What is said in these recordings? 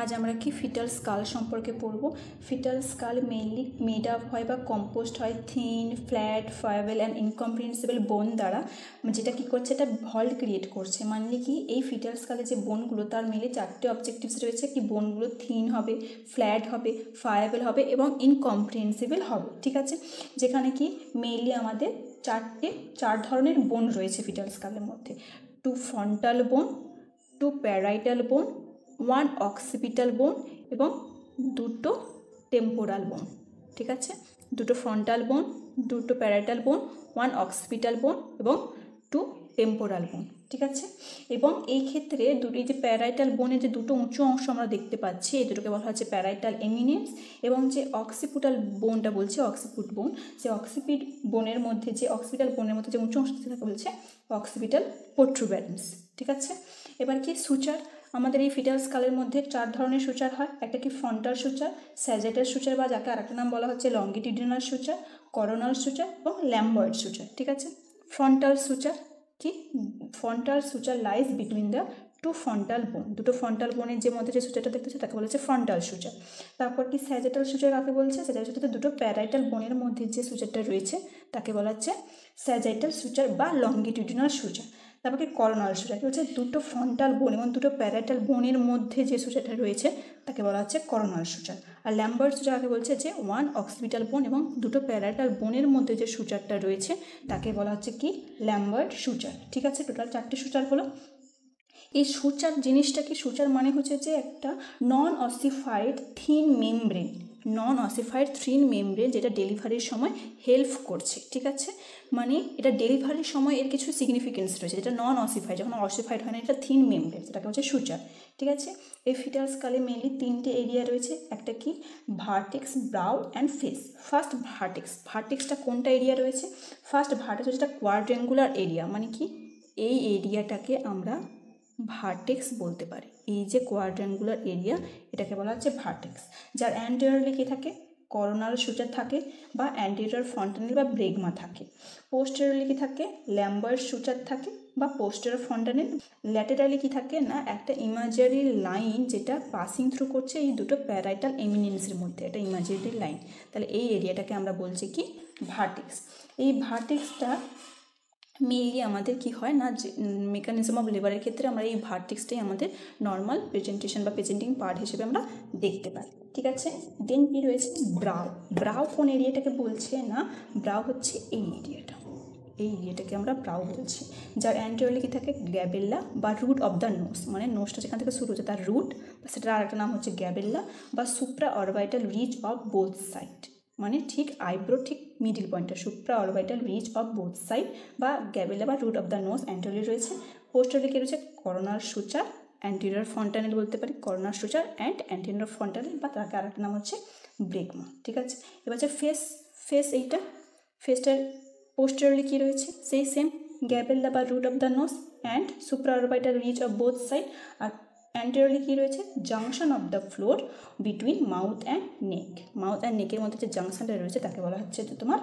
আজ আমরা কি ফিটাল স্কাল সম্পর্কে পড়ব। Fetal skull mainly made up হয় বা কম্পোস্ট হয় থিন, ফ্ল্যাট, ফ্রাইবেল অ্যান্ড ইনকম্প্রিহেন্সিবল বোন দ্বারা, যেটা কী করছে, এটা ভল্ট ক্রিয়েট করছে। মানে কি, এই ফিটাল স্কালে যে বোনগুলো, তার মেনলি চারটে অবজেক্টিভস রয়েছে। কি, বোনগুলো থিন হবে, ফ্ল্যাট হবে, ফ্রাইবেল হবে এবং ইনকম্প্রিহেন্সিবল হবে। ঠিক আছে, যেখানে কি মেইনলি আমাদের চার ধরনের বোন রয়েছে ফিটাল স্কালের মধ্যে। 2 ফ্রন্টাল বোন, 2 প্যারাইটাল বোন, 1 অক্সিপিটাল বোন এবং 2 টেম্পোরাল বোন। ঠিক আছে, 2 ফ্রন্টাল বোন, 2 প্যারাইটাল বোন, 1 অক্সিপিটাল বোন এবং 2 টেম্পোরাল বোন। ঠিক আছে, এবং এই ক্ষেত্রে যে প্যারাইটাল বোনের যে দুটো উঁচু অংশ আমরা দেখতে পাচ্ছি, এই দুটোকে বলা হচ্ছে প্যারাইটাল এমিনেন্স, এবং যে অক্সিপিটাল বোনটা বলছে অক্সিপিট বোন, সে অক্সিপিটাল বোনের মধ্যে যে উঁচু অংশ থাকে বলছে অক্সিপিটাল প্রোট্রুবেরেন্স। ঠিক আছে, এবার কি সুচার, আমাদের এই ফিটাল স্কালের মধ্যে 4 ধরনের সুচার হয়। একটা কি ফ্রন্টাল সুচার, স্যাজিটাল সুচার বা যাকে আরেকটা নাম বলা হচ্ছে লঙ্গিটিউডিনাল সুচার, করোনাল সুচার এবং ল্যাম্বার্ট সুচার। ঠিক আছে, ফ্রন্টাল সুচার কি, frontal suture lies between the 2 frontal বোন, দুটো ফ্রন্টাল বোনের যে মধ্যে যে সুচারটা দেখতেছে তাকে বলা হচ্ছে ফ্রন্টাল সুচার। তারপর কি স্যাজিটাল সুচার কাকে বলছে, স্যাজিটাল সুচার দুটো প্যারাইটাল বোনের মধ্যে যে সুচারটা রয়েছে তাকে বলা হচ্ছে স্যাজিটাল সুচার বা লঙ্গিটিউডিনাল সুচার। তারপর কি করোনাল সুচার, কি হচ্ছে দুটো ফ্রন্টাল বোন এবং দুটো প্যারাইটাল বোনের মধ্যে যে সুচারটা রয়েছে তাকে বলা হচ্ছে করোনাল সুচার। আর ল্যাম্বার্ট সুচার কাকে বলছে, যে 1 অক্সিপিটাল বোন এবং দুটো প্যারাইটাল বোনের মধ্যে যে সুচারটা রয়েছে তাকে বলা হচ্ছে কি ল্যাম্বার্ট সুচার। ঠিক আছে, টোটাল 4টে সুচার হলো। এই সুচার জিনিসটা কি, সুচার মানে হচ্ছে যে একটা নন অসিফাইড থিন মেমব্রেন, যেটা ডেলিভারির সময় হেল্প করছে। ঠিক আছে, মানে এটা ডেলিভারির সময় এর কিছু সিগনিফিকেন্স রয়েছে, যেটা নন অসিফাইড, যখন অসিফাইড হয় না, এটা থিন মেমব্রেন, যেটাকে হচ্ছে সুচার। ঠিক আছে, এই ফিটাল স্কালে মেনলি 3টে এরিয়া রয়েছে। একটা কি vertex, brow and face. First ভার্টেক্সটা কোনটা এরিয়া রয়েছে, ফার্স্ট ভার্টেক্স হচ্ছে কোয়াড্রেঙ্গুলার এরিয়া, মানে কি এই এরিয়াটাকে আমরা ভার্টেক্স বলতে পারি। এই যে কোয়াড্রাঙ্গুলার এরিয়া, এটাকে বলা হচ্ছে ভার্টেক্স, যার অ্যান্টেরিয়রলি কি থাকে, করোনাল সুচার থাকে বা অ্যান্টেরিয়র ফ্রন্টানেল বা ব্রেগমা থাকে। পোস্টেরিয়রলি কি থাকে, ল্যাম্বার্ট সুচার থাকে বা পোস্টেরিয়র ফ্রন্টানেল। ল্যাটেরালি কি থাকে না, একটা ইমাজিনারি লাইন যেটা পাসিং থ্রু করছে এই দুটো প্যারাইটাল এমিনেন্সের মধ্যে, একটা ইমাজিনারি লাইন। তাহলে এই এরিয়াটাকে আমরা বলছি কি ভার্টেক্স। এই ভার্টেক্সটা মেইনলি আমাদের কি হয় না, যে মেকানিজম অফ লেবারের ক্ষেত্রে আমরা এই ভার্টেক্সটাই আমাদের নর্মাল প্রেজেন্টেশন বা প্রেজেন্টিং পার্ট হিসেবে আমরা দেখতে পাই। ঠিক আছে, দেন কি রয়েছে ব্রাউ কোন এরিয়াটাকে বলছে না, ব্রাউ হচ্ছে এই এরিয়াটাকে আমরা ব্রাউ বলছি, যার অ্যান্টেরিয়রলি কি থাকে গ্যাবেল্লা বা রুট অফ দ্য নোজ, মানে নোজটা যেখান থেকে শুরু হচ্ছে তার রুট, সেটার আরেকটা নাম হচ্ছে গ্যাবেল্লা বা supra orbital ridge of both side, মানে ঠিক আইব্রো ঠিক মিডিল পয়েন্টটা supra orbital ridge of both side বা গ্যাবেলা বা root of the nose anterior রয়েছে। পোস্টেরিয়র কি রয়েছে, করোনাল সুচার, অ্যান্টেরিয়র ফ্রন্টানেল বলতে পারি, coronal suture and anterior fontanelle বা তাকে আরেকটা নাম হচ্ছে ব্রেগমা। ঠিক আছে, এবার হচ্ছে ফেস এইটা, ফেসটার পোস্টেরিয়রলি কি রয়েছে, সেই সেম গ্যাবেলা বা root of the nose and supra orbital ridge of both side. আর অ্যান্টেরিয়রলি কি রয়েছে, junction of the floor between mouth and নেকের মধ্যে যে জাংশনটা রয়েছে তাকে বলা হচ্ছে যে তোমার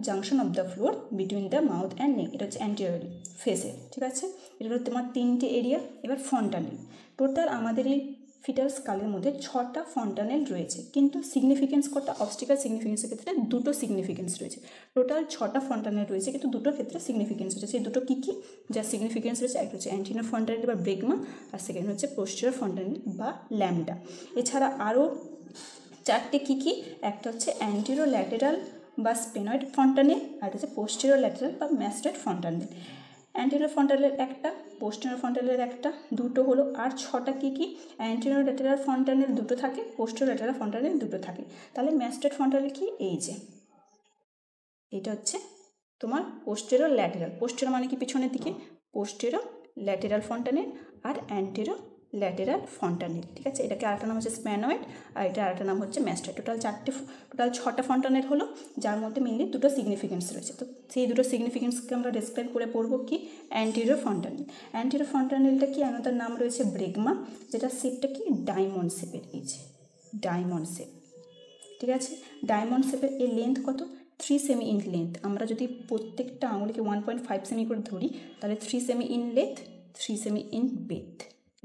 junction of the floor between the mouth and neck, এটা হচ্ছে অ্যান্টেরিয়রলি ফেসের। ঠিক আছে, এটা হলো তোমার 3টে এরিয়া। এবার ফ্রন্টানেল, টোটাল আমাদের এই ফিটাল স্কালের মধ্যে 6টা ফ্রন্টানেল রয়েছে, কিন্তু সিগনিফিকেন্স কটা, অবস্টিক্যাল সিগনিফিকেন্সের ক্ষেত্রে 2টো সিগনিফিকেন্স রয়েছে। টোটাল 6টা ফ্রন্টানেল রয়েছে, কিন্তু 2টোর ক্ষেত্রে সিগনিফিকেন্স রয়েছে। সেই দুটো কী কী যার সিগনিফিকেন্স রয়েছে, একটা হচ্ছে অ্যান্টেরিয়র ফ্রন্টানেল বা ব্রেগমা, আর সেকেন্ড হচ্ছে পোস্টেরিয়র ফ্রন্টানেল বা ল্যাম্বডা। এছাড়া আরও 4টে কী কী, একটা হচ্ছে অ্যান্টেরিয়র ল্যাটেরাল বা স্পেনয়েড ফ্রন্টানেল, আর হচ্ছে পোস্টেরিয়র ল্যাটেরাল বা ম্যাস্টয়েড ফ্রন্টানেল। অ্যান্টেরিয়র ফ্রন্টানেলের একটা, পোস্টেরিয়র ফ্রন্টানেলের একটা, 2টো হলো। আর 6টা কী কী, অ্যান্টেরিয়র ল্যাটেরাল ফ্রন্টানেল 2টো থাকে, পোস্টেরিয়র ল্যাটেরাল ফ্রন্টানেল 2টো থাকে। তাহলে ম্যাস্টয়েড ফ্রন্টানেল কি, এই যে এটা হচ্ছে তোমার পোস্টেরিয়র মানে কি পিছনের দিকে, পোস্টেরিয়র ল্যাটেরাল ফ্রন্টানেল আর অ্যান্টেরিয়র ল্যাটেরাল ফ্রন্টানেল। ঠিক আছে, এটাকে আরেকটা নাম হচ্ছে স্প্যানয়েড আর এটা আরেকটা নাম হচ্ছে ম্যাস্টয়েড। টোটাল 6টা ফ্রন্টানেল হলো, যার মধ্যে মেনলি 2টো সিগনিফিকেন্স রয়েছে। তো সেই 2টো সিগনিফিকেন্সকে আমরা ডেসক্রাইব করে পড়বো কি, অ্যান্টেরিয়র ফ্রন্টানেলটা কি, আলাদার নাম রয়েছে ব্রেগমা, যেটা শেপটা কি ডায়মন্ড শেপের, এই যে ডায়মন্ড শেপ। ঠিক আছে, ডায়মন্ড শেপের এই লেন্থ কত, 3 সেমি ইন লেন্থ। আমরা যদি প্রত্যেকটা আঙুলকে 1.5 সেমি করে ধরি, তাহলে 3 semi in length, 3 semi in breadth.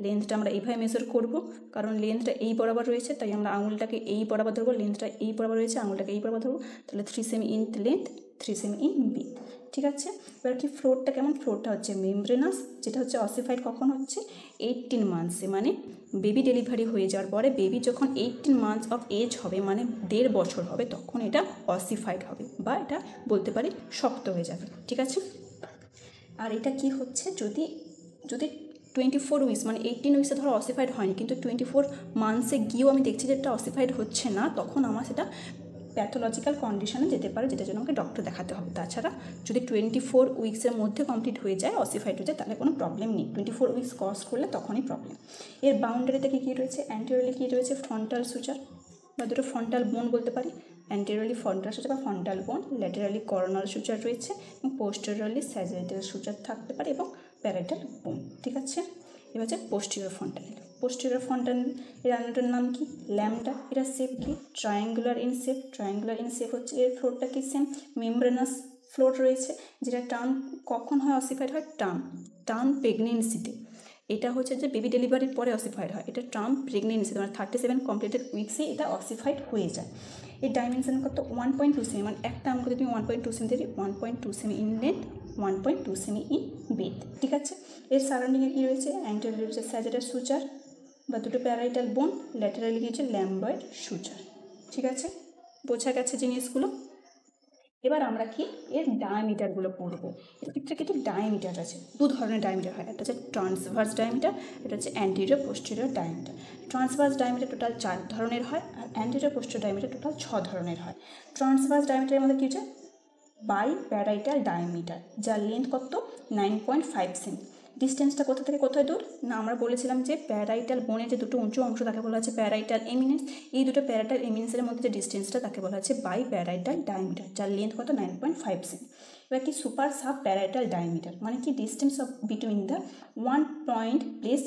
লেন্থটা আমরা এইভাবে মেজার করব, কারণ লেন্থটা এই বরাবর রয়েছে, তাই আমরা আঙুলটাকে এই বরাবর ধরবো। লেন্থটা এই বরাবর রয়েছে, আঙুলটাকে এই বরাবর ধরবো। তাহলে 3 semi in length, 3 semi in breadth. ঠিক আছে, এবার কি ফ্লোরটা কেমন? ফ্লোরটা হচ্ছে মেমব্রেনাস, যেটা হচ্ছে অসিফাইড কখন হচ্ছে? 18 মান্থসে, মানে বেবি ডেলিভারি হয়ে যাওয়ার পরে বেবি যখন 18 মান্থস অফ এজ হবে, মানে 1.5 বছর হবে, তখন এটা অসিফাইড হবে, বা এটা বলতে পারি শক্ত হয়ে যাবে। ঠিক আছে, আর এটা কি হচ্ছে, যদি 24 উইকস মানে 18 উইকসে ধরো অসিফাইড হয়নি, কিন্তু 24 মান্থসে গিয়েও আমি দেখছি যে এটা অসিফাইড হচ্ছে না, তখন আমার সেটা প্যাথোলজিক্যাল কন্ডিশনে যেতে পারে, যেটার জন্য আমাকে ডক্টর দেখাতে হবে। তাছাড়া যদি 24 উইক্সের মধ্যে কমপ্লিট হয়ে যায়, অসিফাইড হয়ে যায়, তাহলে কোনো প্রবলেম নেই। 24 উইক্স ক্রস করলে তখনই প্রবলেম। এর বাউন্ডারিতে কী রয়েছে? অ্যান্টেরিয়রলি কী রয়েছে? ফ্রন্টাল সুচার বা দুটো ফ্রন্টাল বোন বলতে পারি। অ্যান্টেরিয়রলি ফ্রন্টাল সুচার বা ফ্রন্টাল বোন, ল্যাটেরালি করোনাল সুচার রয়েছে, এবং পোস্টেরিয়রলি স্যাজিটাল সুচার থাকতে পারে, এবং প্যারাইটাল বোন। ঠিক আছে, এবার হচ্ছে পোস্টেরিয়র ফ্রন্টাল। পোস্টেরিয়র ফ্রন্টাল এর আরেকটার নাম কি? ল্যামডা। এরা শেপ কি? Triangular in shape. Triangular in shape হচ্ছে, এর ফ্লোরটা কি? সেম মেমব্রেনাস ফ্লোর রয়েছে, যেটা টার্ম কখন হয় অসিফাইড হয়? টার্ম প্রেগনেন্সিতে। এটা হচ্ছে যে বেবি ডেলিভারির পরে অসিফাইড হয়, এটা টার্ম প্রেগনেন্সি, মানে 37 কমপ্লিটেড উইক্সে এটা অসিফাইড হয়ে যায়। এর ডাইমেনশন কত? 1.2 সেমি, মানে একটা আঙুল যদি তুমি 1.2 সেমি দিই, 1.2 semi in length, 1.2 semi in bathe. ঠিক আছে, এর সারাউন্ডিংয়ে কী রয়েছে? অ্যান্টেরিয়র রয়েছে স্যাজিটাল সুচার বা দুটো প্যারাইটাল বোন, ল্যাটারালি রয়েছে ল্যাম্বয়েড সুচার। ঠিক আছে, বোঝা গেছে জিনিসগুলো? এবার আমরা কি এর ডায়ামিটারগুলো পড়বো। এর ক্ষেত্রে কিন্তু ডায়ামিটার আছে, দু ধরনের ডায়ামিটার হয়, একটা হচ্ছে ট্রান্সভার্স ডায়ামিটার, এটা হচ্ছে anterior posterior diameter. Transverse diameter total 4 ধরনের হয়, আর অ্যান্টেরিয়র পোস্টেরিয়র ডায়ামিটার টোটাল 6 ধরনের হয়। ট্রান্সভার্স ডায়ামিটারের মধ্যে কী হচ্ছে? বাই প্যারাইটাল ডায়ামিটার, যার লেন্থ কত? 9.5 সেমি। ডিস্টেন্সটা কোথা থেকে কোথায় দূর? না, আমরা বলেছিলাম যে প্যারাইটাল বোনের যে দুটো উঁচু অংশ তাকে বলা হচ্ছে প্যারাইটাল এমিনেন্স। এই দুটো প্যারাইটাল এমিনেন্সের মধ্যে যে ডিস্টেন্সটা তাকে বলা হচ্ছে বাই প্যারাইটাল ডায়ামিটার, যার লেন্থ কত? 9.5 সেমি। এবার কি সুপার সাব প্যারাইটাল ডায়ামিটার, মানে কি distance of between the 1 point place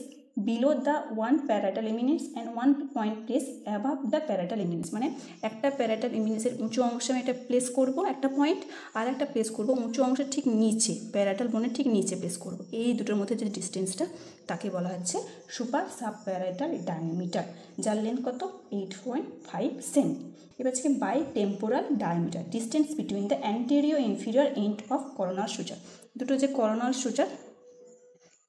below the 1 parietal eminence and 1 point place above the parietal eminence. মানে একটা প্যারাইটাল এমিনেন্সের উঁচু অংশে আমি একটা প্লেস করবো একটা পয়েন্ট, আর একটা প্লেস করবো উঁচু অংশের ঠিক নিচে, প্যারাইটাল বোনের ঠিক নিচে প্লেস করবো। এই দুটোর মধ্যে যে ডিস্টেন্সটা তাকে বলা হচ্ছে সুপার সাব প্যারাইটাল ডায়ামিটার, যার লেন্থ কত? 8.5 সেমি। এবার হচ্ছে bitemporal diameter, distance between the anterior inferior end of coronal suture. দুটো যে করোনাল সুচার,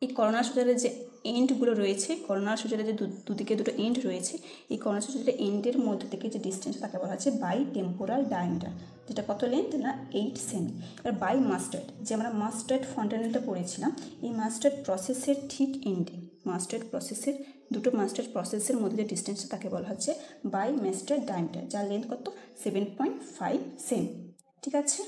এই করোনাল সুচারের যে এন্ডগুলো রয়েছে, করোনাল সুচারের যে দুদিকে দুটো এন্ড রয়েছে, এই করোনাল সুচারের এন্ডের মধ্যে থেকে যে ডিস্টেন্স তাকে বলা হচ্ছে বাই টেম্পোরাল ডায়ামিটার, যেটা কত লেন্থ? না 8 সেমি। এবার বাই মাস্টার্ড, যে আমরা মাস্টার্ড ফন্টানেলটা পড়েছিলাম, এই মাস্টার্ড প্রসেসের ঠিক এন্ডে, মাস্টার্ড প্রসেসের দুটো মাস্টার্ড প্রসেসের মধ্যে যে ডিস্টেন্সটা তাকে বলা হচ্ছে বাই মাস্টার্ড ডায়ামিটার, যার লেন্থ কত? 7.5 সেমি। ঠিক আছে,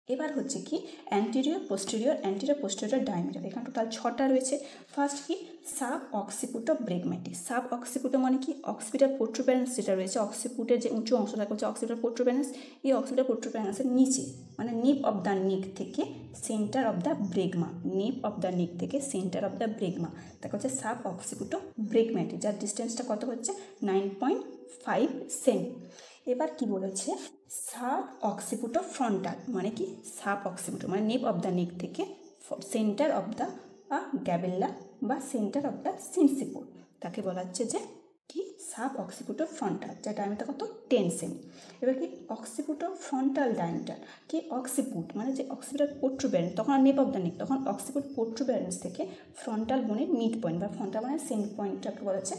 এবার হচ্ছে কি অ্যান্টেরিয়র পোস্টেরিয়র ডায়ামিটার। এখানে টোটাল 6টা রয়েছে। ফার্স্ট কি? সাব অক্সিপুটো ব্রেগম্যাটিস। সাব অক্সিপুটো মানে কি? অক্সিপিটাল প্রোট্রুবেরেন্স যেটা রয়েছে, অক্সিপুটের যে উঁচু অংশ থাকে হচ্ছে অক্সিপিটাল প্রোট্রুবেরেন্স। এই অক্সিপিটাল প্রোট্রুবেরেন্সের নিচে, মানে নিপ অফ দ্য নেক থেকে centre of the bregma, nape of the neck থেকে সেন্টার অফ দ্য ব্রেগমা, তাকে হচ্ছে সাব অক্সিপুটো ব্রেগম্যাটিস, যার ডিস্টেন্সটা কত হচ্ছে? 9.5 সেমি। এবার কি বলেছে? সাব অক্সিপুটো ফ্রন্টাল, মানে কি? সাব অক্সিপুটো মানে নেপ অফ দ্য নেক থেকে সেন্টার অফ দ্য গ্যাবেল্লা বা সেন্টার অফ দ্য সিনসিপো, তাকে বলা হচ্ছে যে কি? সাব অক্সিপুটো ফ্রন্টাল, যার ডায়ামিটার কত? 10 সেমি। এবার কি অক্সিপুটো ফ্রন্টাল ডায়ামিটার কি? অক্সিপুট মানে যে অক্সিপিটাল প্রোট্রুবেরেন্স, তখন আর নেপ অফ দ্য নেক, তখন অক্সিপুট প্রোট্রুবেরেন্স থেকে ফ্রন্টাল বোনের মিড পয়েন্ট বা ফ্রন্টাল মানে সেন্ট পয়েন্টটাকে বলা হচ্ছে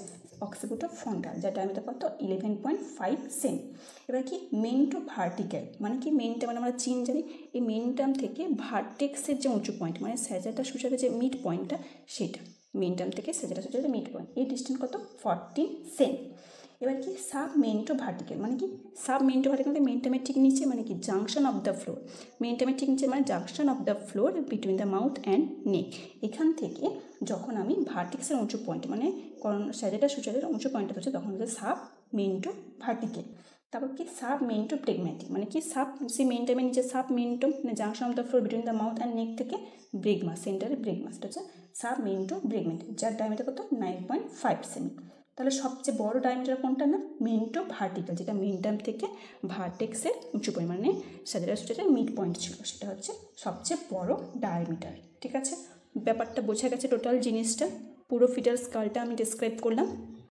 অক্সিপুটো ফ্রন্টাল, যার ডায়ামিটার কত? 11.5 সেমি। এবার কি মেন টু ভার্টিক্যাল, মানে কি মেনটা মানে আমরা চিন জানি, এই মেনটাম থেকে ভার্টেক্সের যে উঁচু পয়েন্ট মানে স্যাজিটাল সুচারের যে মিড পয়েন্টটা, সেটা মেনটাম থেকে স্যাজিটাল সুচারের মিড পয়েন্ট, এই ডিস্টেন্স কত? 14 সেমি। এবার কি সাব মেন টু ভার্টিক্যাল, মানে কি সাব মেন টু ভার্টিক্যাল মেনটামের ঠিক নিচে, মানে কি জাংশন অফ দ্য ফ্লোর, মেনটামের ঠিক নিচে মানে junction of the floor between the mouth and neck. এখান থেকে যখন আমি ভার্টেক্সের উঁচু পয়েন্ট মানে স্যাজিটাল সুচারের উঁচু পয়েন্টটা হচ্ছে, তখন হচ্ছে সাব মেন টু ভার্টিক্যাল। তারপর কি সাব মেন টু প্রেগম্যাটিক, মানে কি সাব সে মেনটামের নিচে সাব মেন টু মানে junction of the floor between the mouth and neck থেকে ব্রেগমা, সেন্টারে ব্রেগমা, সেটা হচ্ছে সাব মেন টু ব্রেগম্যাটিক, যার ডায়ামিটার কত? 9.5 সেমি। তাহলে সবচেয়ে বড় ডায়ামিটার কোনটা? না মেন টু ভার্টিক্যাল, যেটা মেনটাম থেকে ভার্টেক্সের উঁচু পরিমাণে স্যাজিটাল সুচারের মিড পয়েন্ট ছিল, সেটা হচ্ছে সবচেয়ে বড় ডায়ামিটার। ঠিক আছে, ব্যাপারটা বোঝা গেছে টোটাল জিনিসটা? পুরো ফিটাল স্কালটা আমি ডিসক্রাইব করলাম।